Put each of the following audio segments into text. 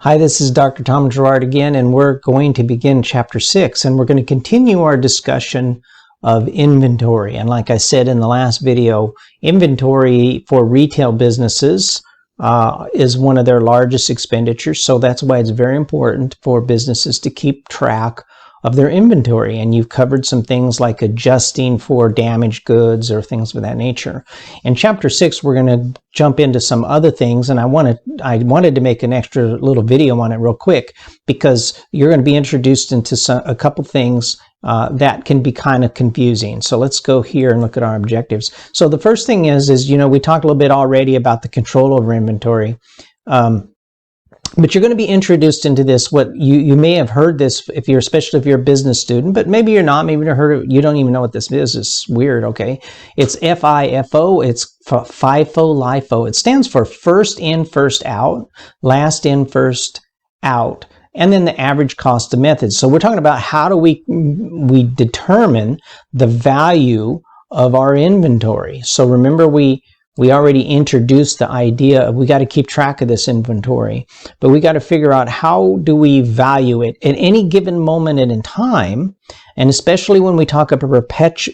Hi, this is Dr. Tom Gerard again, and we're going to begin Chapter 6, and we're going to continue our discussion of inventory. And like I said in the last video, inventory for retail businesses is one of their largest expenditures, so that's why it's very important for businesses to keep track of their inventory. And you've covered some things like adjusting for damaged goods or things of that nature. In Chapter 6, we're going to jump into some other things, and I wanted to make an extra little video on it real quick because you're going to be introduced into a couple things that can be kind of confusing. So let's go here and look at our objectives. So the first thing is we talked a little bit already about the control over inventory. But you're going to be introduced into this. What you may have heard this especially if you're a business student, but maybe you're not. Maybe you don't even know what this is. It's weird. Okay, it's FIFO. It's FIFO, LIFO. It stands for first in, first out, last in, first out, and then the average cost of methods. So we're talking about how do we determine the value of our inventory. So remember we already introduced the idea of we got to keep track of this inventory, but we got to figure out how do we value it at any given moment in time, and especially when we talk about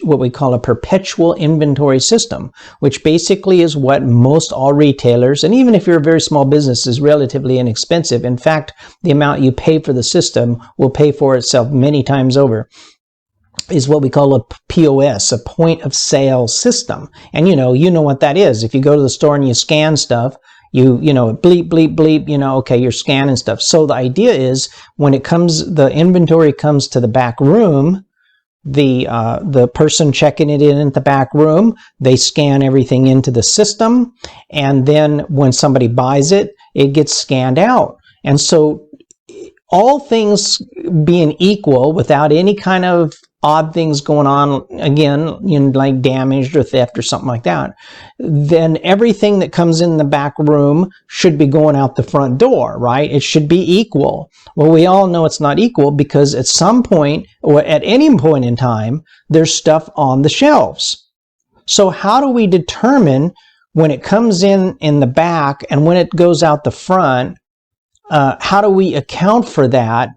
what we call a perpetual inventory system, which basically is what most all retailers, and even if you're a very small business, is relatively inexpensive. In fact, the amount you pay for the system will pay for itself many times over, is what we call a POS, a point of sale system. And you know what that is. If you go to the store and you scan stuff, you bleep, bleep, bleep, okay, you're scanning stuff. So the idea is when the inventory comes to the back room, the person checking it in at the back room, they scan everything into the system, and then when somebody buys it, it gets scanned out. And so all things being equal, without any kind of odd things going on, again, like damaged or theft or something like that, then everything that comes in the back room should be going out the front door, right? It should be equal. Well, we all know it's not equal because at some point, or at any point in time, there's stuff on the shelves. So how do we determine when it comes in the back and when it goes out the front? How do we account for that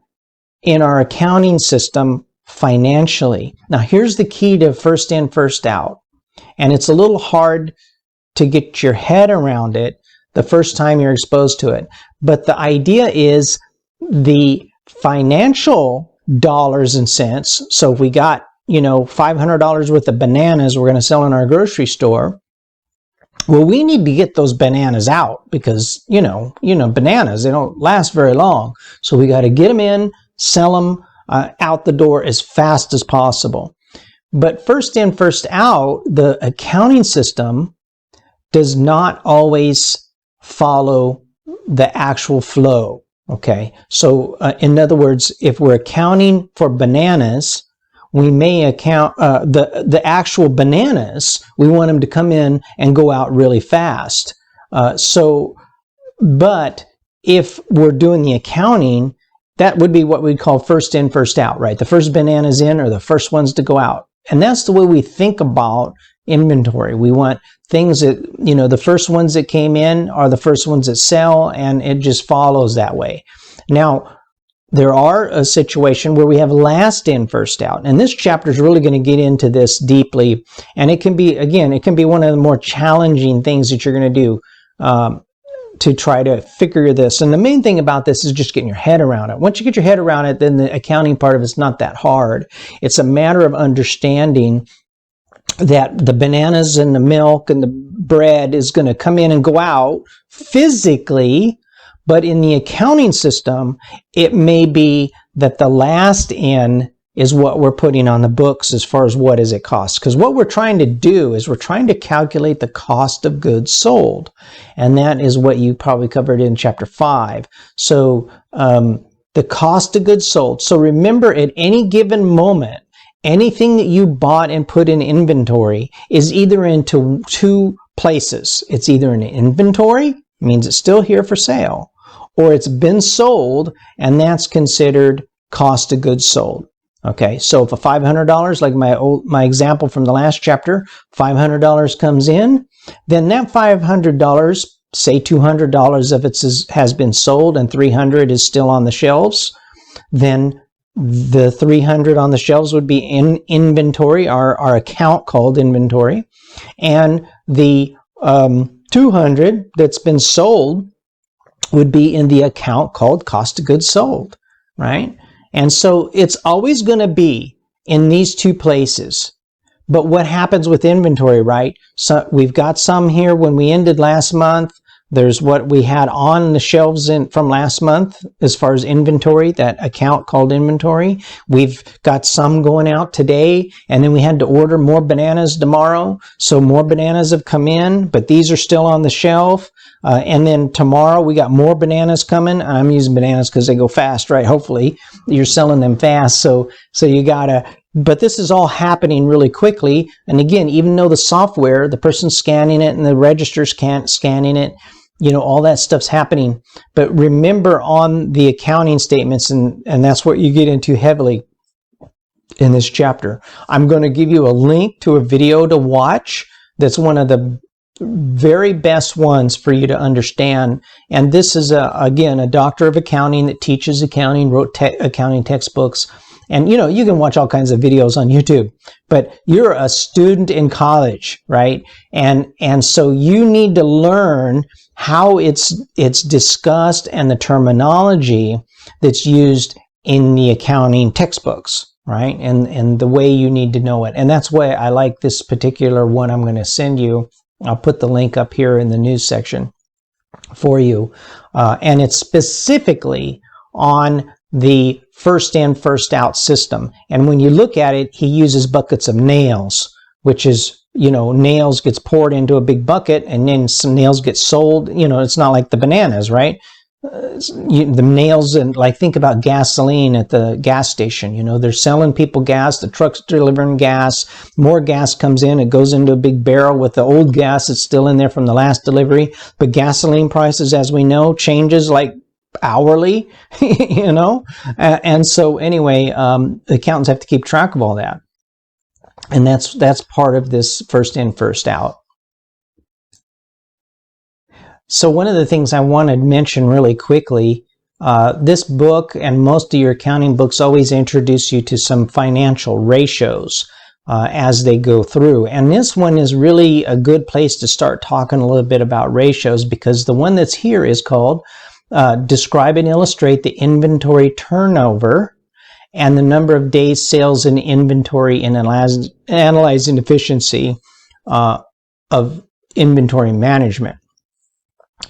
in our accounting system financially? Now, here's the key to first in, first out. And it's a little hard to get your head around it the first time you're exposed to it. But the idea is the financial dollars and cents. So if we got, $500 worth of bananas we're going to sell in our grocery store, well, we need to get those bananas out because, bananas, they don't last very long. So we got to get them in, sell them out the door as fast as possible. But first in, first out, the accounting system does not always follow the actual flow. Okay. So in other words, if we're accounting for bananas, we may account the actual bananas. We want them to come in and go out really fast. But if we're doing the accounting, that would be what we'd call first in, first out, right? The first bananas in are the first ones to go out. And that's the way we think about inventory. We want things that, the first ones that came in are the first ones that sell, and it just follows that way. Now, there are a situation where we have last in, first out. And this chapter is really going to get into this deeply. And it can be one of the more challenging things that you're going to do to try to figure this. And the main thing about this is just getting your head around it. Once you get your head around it, then the accounting part of it's not that hard. It's a matter of understanding that the bananas and the milk and the bread is going to come in and go out physically. But in the accounting system, it may be that the last in is what we're putting on the books as far as what does it cost. Because what we're trying to do is we're trying to calculate the cost of goods sold. And that is what you probably covered in Chapter 5. So the cost of goods sold. So remember, at any given moment, anything that you bought and put in inventory is either into two places. It's either in inventory, means it's still here for sale, or it's been sold, and that's considered cost of goods sold. Okay, so if a $500, like my example from the last chapter, $500 comes in, then that $500 say $200 of it has been sold and $300 is still on the shelves, then the $300 on the shelves would be in inventory, our account called inventory, and the $200 that's been sold would be in the account called cost of goods sold, right? And so it's always going to be in these two places. But what happens with inventory, right? So we've got some here when we ended last month. There's what we had on the shelves from last month as far as inventory, that account called inventory. We've got some going out today, and then we had to order more bananas tomorrow. So more bananas have come in, but these are still on the shelf. And then tomorrow we got more bananas coming. I'm using bananas because they go fast, right? Hopefully you're selling them fast. So you gotta, but this is all happening really quickly. And again, even though the software, the person scanning it and the registers can't scanning it, you know, all that stuff's happening. But remember on the accounting statements, and that's what you get into heavily in this chapter. I'm going to give you a link to a video to watch. That's one of the very best ones for you to understand. And this is again a doctor of accounting that teaches accounting, wrote accounting textbooks. And you know, you can watch all kinds of videos on YouTube, but you're a student in college, right? And so you need to learn how it's discussed and the terminology that's used in the accounting textbooks, right? And the way you need to know it. And that's why I like this particular one I'm going to send you. I'll put the link up here in the news section for you. And it's specifically on the first in, first out system. And when you look at it, he uses buckets of nails, which is, you know, nails gets poured into a big bucket and then some nails get sold. You know, it's not like the bananas, right? The nails, and like think about gasoline at the gas station. You know, they're selling people gas, the truck's delivering gas, more gas comes in, it goes into a big barrel with the old gas that's still in there from the last delivery. But gasoline prices, as we know, changes like hourly, you know. And so anyway, accountants have to keep track of all that. And that's part of this first in, first out. So one of the things I want to mention really quickly, this book and most of your accounting books always introduce you to some financial ratios as they go through. And this one is really a good place to start talking a little bit about ratios, because the one that's here is called Describe and Illustrate the Inventory Turnover and the Number of Days Sales in Inventory in Analyzing Efficiency of Inventory Management.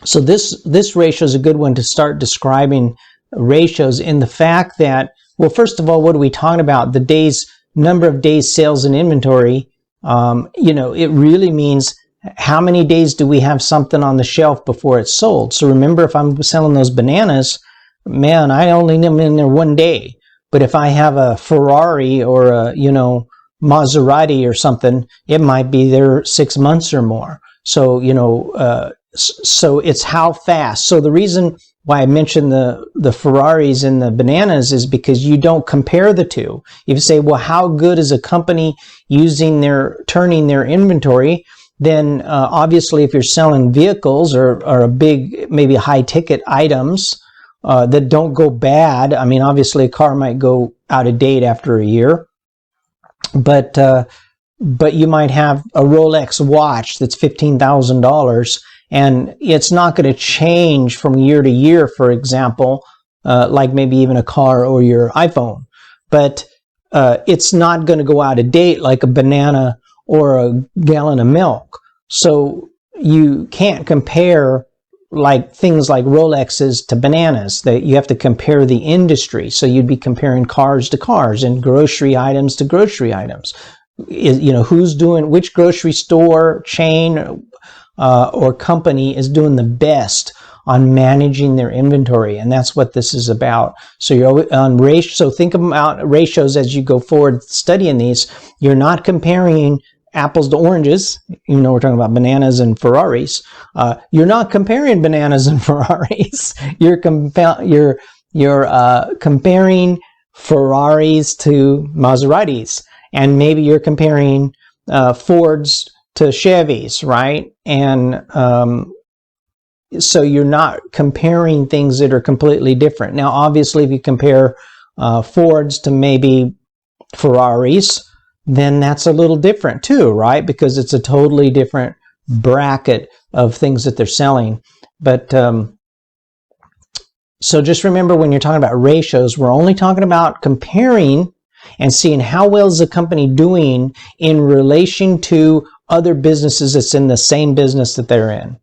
So this ratio is a good one to start describing ratios in the fact that, well, first of all, what are we talking about? The number of days sales in inventory, you know, it really means how many days do we have something on the shelf before it's sold. So remember, if I'm selling those bananas, man, I only need them in there one day. But if I have a Ferrari or a, you know, Maserati or something, it might be there 6 months or more. So, you know, so it's how fast. So the reason why I mentioned the Ferraris and the bananas is because you don't compare the two. If you say, well, how good is a company turning their inventory? Then obviously if you're selling vehicles or a big, maybe high ticket items that don't go bad, I mean, obviously a car might go out of date after a year, but you might have a Rolex watch that's $15,000 and it's not going to change from year to year, for example, like maybe even a car or your iPhone. But it's not going to go out of date like a banana or a gallon of milk. So you can't compare like things like Rolexes to bananas. That you have to compare the industry. So you'd be comparing cars to cars and grocery items to grocery items. You know, which grocery store chain or company is doing the best on managing their inventory, and that's what this is about. So you're on ratio. So think about ratios as you go forward studying these. You're not comparing apples to oranges, even though we're talking about bananas and Ferraris. You're not comparing bananas and Ferraris. You're comparing Ferraris to Maseratis, and maybe you're comparing Fords to Chevys, right? And so you're not comparing things that are completely different. Now, obviously, if you compare Fords to maybe Ferraris, then that's a little different too, right? Because it's a totally different bracket of things that they're selling. But so just remember, when you're talking about ratios, we're only talking about comparing and seeing how well is the company doing in relation to other businesses that's in the same business that they're in.